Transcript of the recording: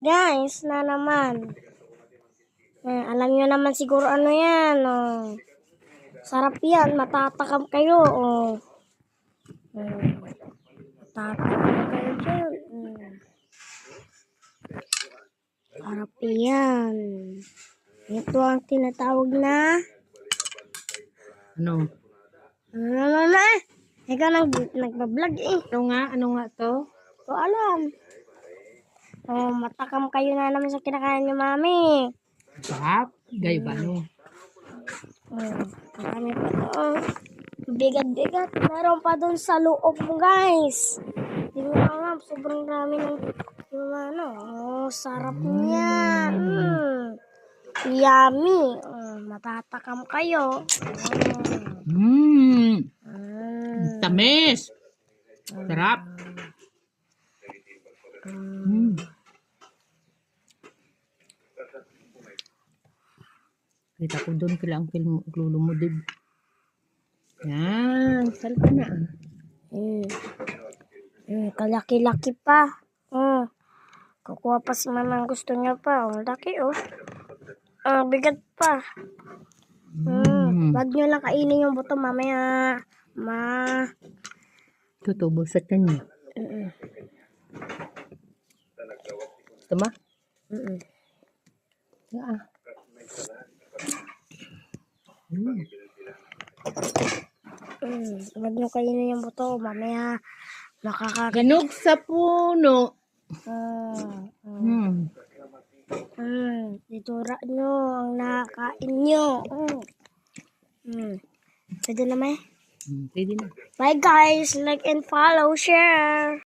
Guys, na naman. Alam nyo naman siguro ano yan. Oh. Sarap yan. Matatakam kayo. Oh. Matatakam kayo dyan. Sarap yan. Ito ang tinatawag na... Ano? Ano? Ikaw nagbablog eh. Ano nga to? So, alam. Oh, matakam kayo na naman sa kinakain ni Mami. Sarap? Gayo ba no? Marami pa to. Bigat-bigat. Meron pa dun sa loob mo, guys. Hindi mo alam. Sobrang dami ng ano. Oh, sarap niya. Yummy. Matatakam kayo. Tamis! Sarap! Kita ko doon kailang lulumudib. Yan, salpa na. Kalaki-laki pa. Kukuha pa si Mama ang gusto niya pa. Laki oh. Bigat pa. Wag nyo lang kainin yung buto mamaya. Tutubo sa kanya. Ito ma? Yeah. Wag nyo kainin yung buto mamaya. Ganog sa puno. Itura nyo ang nakakain nyo. Pwede na may? Pwede na. Bye guys. Like and follow. Share.